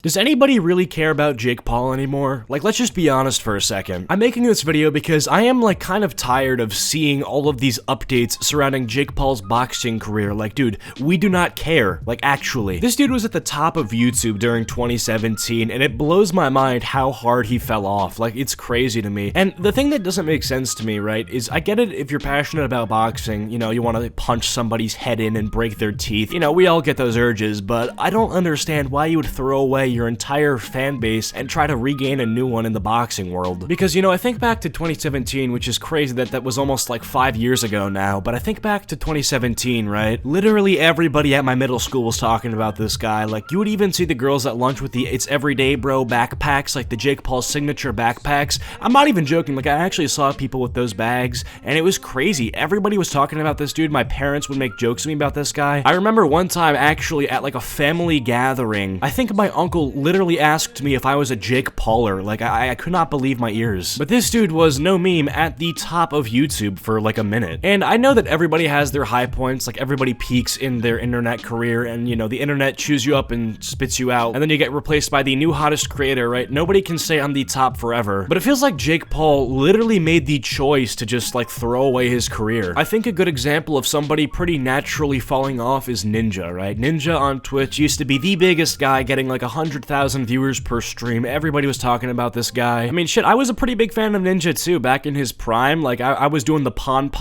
Does anybody really care about Jake Paul anymore? Like, let's just be honest for a second. I'm making this video because I am, like, kind of tired of seeing all of these updates surrounding Jake Paul's boxing career. Like, dude, we do not care. Like, actually. This dude was at the top of YouTube during 2017, and it blows my mind how hard he fell off. Like, it's crazy to me. And the thing that doesn't make sense to me, right, is I get it if you're passionate about boxing, you know, you want to punch somebody's head in and break their teeth. You know, we all get those urges, but I don't understand why you would throw away your entire fan base and try to regain a new one in the boxing world. Because, you know, I think back to 2017, which is crazy that was almost like 5 years ago now, but I think back to 2017, right? Literally everybody at my middle school was talking about this guy. Like, you would even see the girls at lunch with the It's Everyday Bro backpacks, like the Jake Paul signature backpacks. I'm not even joking, like I actually saw people with those bags, and it was crazy. Everybody was talking about this dude. My parents would make jokes to me about this guy. I remember one time actually at like a family gathering, I think my uncle literally asked me if I was a Jake Pauler. Like, I could not believe my ears. But this dude was no meme at the top of YouTube for like a minute. And I know that everybody has their high points, like everybody peaks in their internet career, and you know, the internet chews you up and spits you out, and then you get replaced by the new hottest creator, right? Nobody can stay on the top forever. But it feels like Jake Paul literally made the choice to just like throw away his career. I think a good example of somebody pretty naturally falling off is Ninja, right? Ninja on Twitch used to be the biggest guy, getting like 100,000 viewers per stream. Everybody was talking about this guy. I mean, shit, I was a pretty big fan of Ninja too back in his prime. Like, I was doing the pon.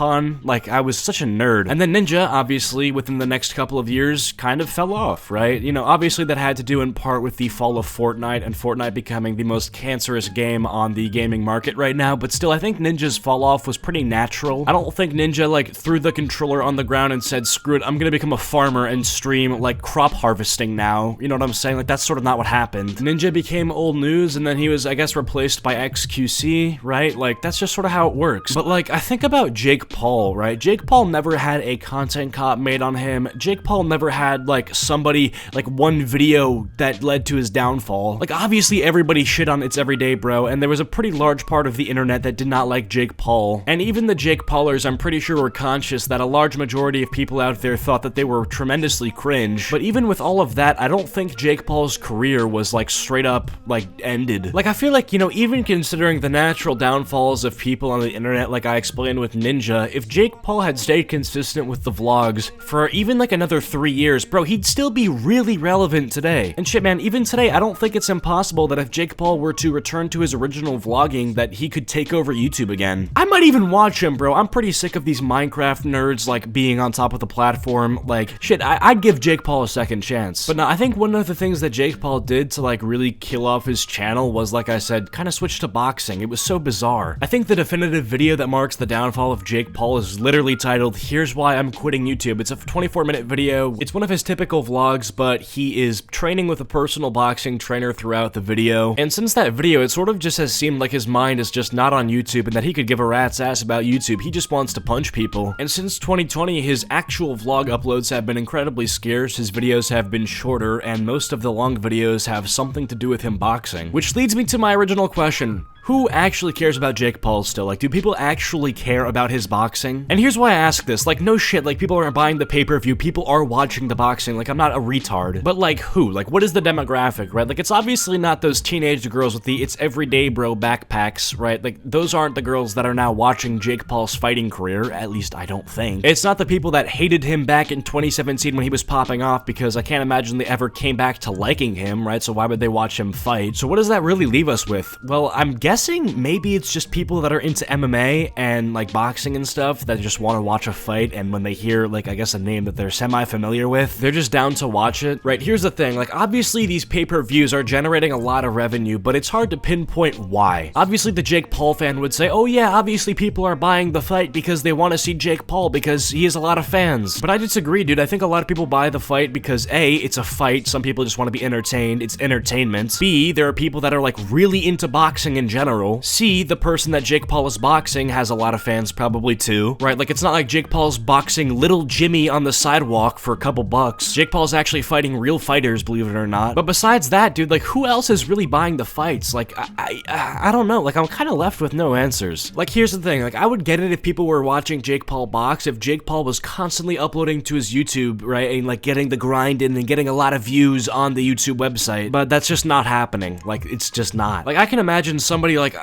Like, I was such a nerd. And then Ninja, obviously, within the next couple of years, kind of fell off, right? You know, obviously that had to do in part with the fall of Fortnite, and Fortnite becoming the most cancerous game on the gaming market right now, but still, I think Ninja's fall off was pretty natural. I don't think Ninja, like, threw the controller on the ground and said, screw it, I'm gonna become a farmer and stream, like, crop harvesting now. You know what I'm saying? Like, that's sort of not what happened. Ninja became old news, and then he was, I guess, replaced by XQC, right? Like, that's just sort of how it works. But, like, I think about Jake Paul, right? Jake Paul never had a content cop made on him. Jake Paul never had, like, somebody, like, one video that led to his downfall. Like, obviously, everybody shit on It's Everyday Bro, and there was a pretty large part of the internet that did not like Jake Paul. And even the Jake Paulers, I'm pretty sure, were conscious that a large majority of people out there thought that they were tremendously cringe. But even with all of that, I don't think Jake Paul's career was, like, straight up, like, ended. Like, I feel like, you know, even considering the natural downfalls of people on the internet, like I explained with Ninja, if Jake Paul had stayed consistent with the vlogs for even, like, another 3 years, bro, he'd still be really relevant today. And shit, man, even today, I don't think it's impossible that if Jake Paul were to return to his original vlogging, that he could take over YouTube again. I might even watch him, bro. I'm pretty sick of these Minecraft nerds, like, being on top of the platform. Like, shit, I'd give Jake Paul a second chance. But no, I think one of the things that Jake Paul did to, like, really kill off his channel was, like I said, kind of switch to boxing. It was so bizarre. I think the definitive video that marks the downfall of Jake Paul is literally titled, "Here's Why I'm Quitting YouTube." It's a 24-minute video. It's one of his typical vlogs, but he is training with a personal boxing trainer throughout the video. And since that video, it sort of just has seemed like his mind is just not on YouTube and that he could give a rat's ass about YouTube. He just wants to punch people. And since 2020, his actual vlog uploads have been incredibly scarce. His videos have been shorter, and most of the long videos have something to do with him boxing. Which leads me to my original question. Who actually cares about Jake Paul still? Like, do people actually care about his boxing? And here's why I ask this. Like, no shit, like, people aren't buying the pay-per-view, people are watching the boxing. Like, I'm not a retard. But, like, who? Like, what is the demographic, right? Like, it's obviously not those teenage girls with the It's Everyday Bro backpacks, right? Like, those aren't the girls that are now watching Jake Paul's fighting career, at least I don't think. It's not the people that hated him back in 2017 when he was popping off, because I can't imagine they ever came back to liking him, right? So why would they watch him fight? So what does that really leave us with? Well, I'm guessing maybe it's just people that are into MMA and like boxing and stuff that just want to watch a fight, and when they hear, like, I guess a name that they're semi-familiar with, they're just down to watch it, right? Here's the thing, like, obviously these pay-per-views are generating a lot of revenue, but it's hard to pinpoint why. Obviously the Jake Paul fan would say, oh yeah, obviously people are buying the fight because they want to see Jake Paul because he has a lot of fans. But I disagree, dude. I think a lot of people buy the fight because A, it's a fight, some people just want to be entertained, it's entertainment. B, there are people that are like really into boxing in general, general. C, the person that Jake Paul is boxing has a lot of fans probably too, right? Like, it's not like Jake Paul's boxing little Jimmy on the sidewalk for a couple bucks. Jake Paul's actually fighting real fighters, believe it or not. But besides that, dude, like, who else is really buying the fights? Like, I don't know. Like, I'm kind of left with no answers. Like, here's the thing. Like, I would get it if people were watching Jake Paul box, if Jake Paul was constantly uploading to his YouTube, right, and like getting the grind in and getting a lot of views on the YouTube website, but that's just not happening. Like, it's just not. Like, I can imagine somebody like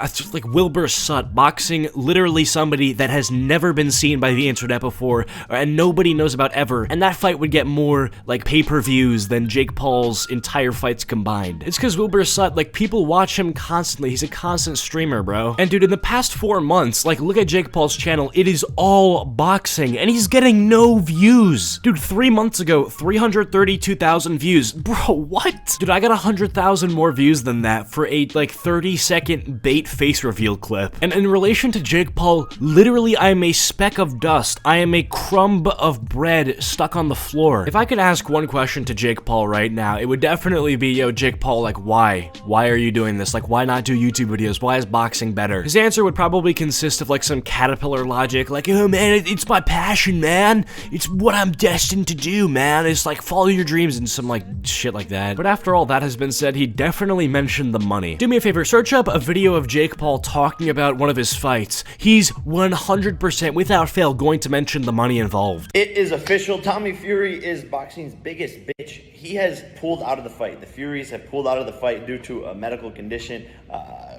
Wilbur Sut boxing literally somebody that has never been seen by the internet before and nobody knows about ever, and that fight would get more like pay-per-views than Jake Paul's entire fights combined. It's because Wilbur Sut, like, people watch him constantly. He's a constant streamer, bro. And dude, in the past 4 months, like, look at Jake Paul's channel. It is all boxing, and he's getting no views. Dude, 3 months ago, 332,000 views. Bro, what? Dude, I got 100,000 more views than that for a, like, 30-second bait face reveal clip. And in relation to Jake Paul, literally, I am a speck of dust. I am a crumb of bread stuck on the floor. If I could ask one question to Jake Paul right now, it would definitely be, yo, Jake Paul, like, why? Why are you doing this? Like, why not do YouTube videos? Why is boxing better? His answer would probably consist of, like, some caterpillar logic, like, oh, man, it's my passion, man. It's what I'm destined to do, man. It's like, follow your dreams and some, like, shit like that. But after all that has been said, he definitely mentioned the money. Do me a favor, search up a video of Jake Paul talking about one of his fights. He's 100% without fail going to mention the money involved. It is official. Tommy Fury is boxing's biggest bitch. He has pulled out of the fight. The Furies have pulled out of the fight due to a medical condition.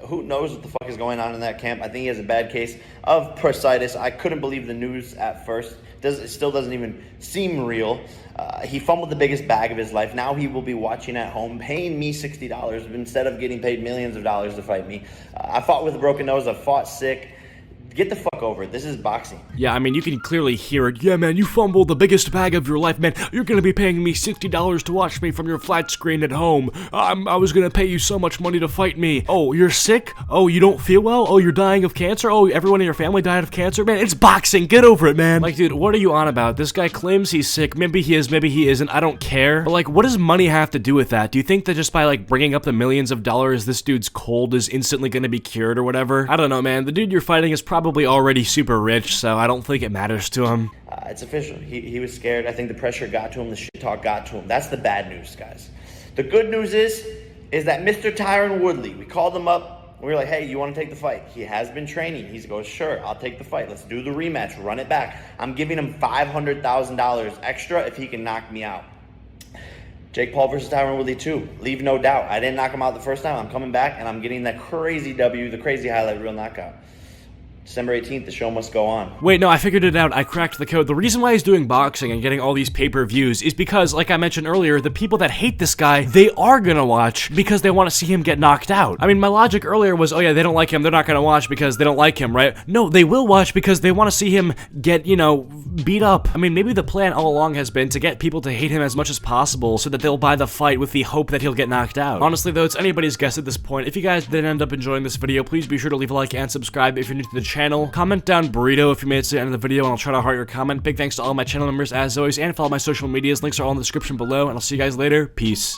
Who knows what the fuck is going on in that camp? I think he has a bad case of bursitis. I couldn't believe the news at first. It still doesn't even seem real. He fumbled the biggest bag of his life. Now he will be watching at home, paying me $60 instead of getting paid millions of dollars to fight me. I fought with a broken nose. I fought sick. Get the fuck over it. This is boxing. Yeah, I mean, you can clearly hear it. Yeah, man, you fumbled the biggest bag of your life, man. You're gonna be paying me $60 to watch me from your flat screen at home. I was gonna pay you so much money to fight me. Oh, you're sick? Oh, you don't feel well? Oh, you're dying of cancer? Oh, everyone in your family died of cancer? Man, it's boxing. Get over it, man. Like, dude, what are you on about? This guy claims he's sick. Maybe he is, maybe he isn't. I don't care. But, like, what does money have to do with that? Do you think that just by, like, bringing up the millions of dollars this dude's cold is instantly gonna be cured or whatever? I don't know, man. The dude you're fighting is probably already super rich, so I don't think it matters to him. It's official. He was scared. I think the pressure got to him. The shit talk got to him. That's the bad news, guys. The good news is that Mr. Tyron Woodley, we called him up. We were like, hey, you want to take the fight? He has been training. He goes, sure, I'll take the fight. Let's do the rematch. Run it back. I'm giving him $500,000 extra if he can knock me out. Jake Paul versus Tyron Woodley too. Leave no doubt. I didn't knock him out the first time. I'm coming back, and I'm getting that crazy W, the crazy highlight reel knockout. December 18th, the show must go on. Wait, no, I figured it out. I cracked the code. The reason why he's doing boxing and getting all these pay-per-views is because, like I mentioned earlier, the people that hate this guy, they are gonna watch because they want to see him get knocked out. I mean, my logic earlier was, oh yeah, they don't like him, they're not gonna watch because they don't like him, right? No, they will watch because they want to see him get, you know, beat up. I mean, maybe the plan all along has been to get people to hate him as much as possible so that they'll buy the fight with the hope that he'll get knocked out. Honestly, though, it's anybody's guess at this point. If you guys did end up enjoying this video, please be sure to leave a like and subscribe if you're new to the channel. Comment down burrito if you made it to the end of the video, and I'll try to heart your comment. Big thanks to all my channel members as always, and follow my social medias. Links are all in the description below, and I'll see you guys later. Peace.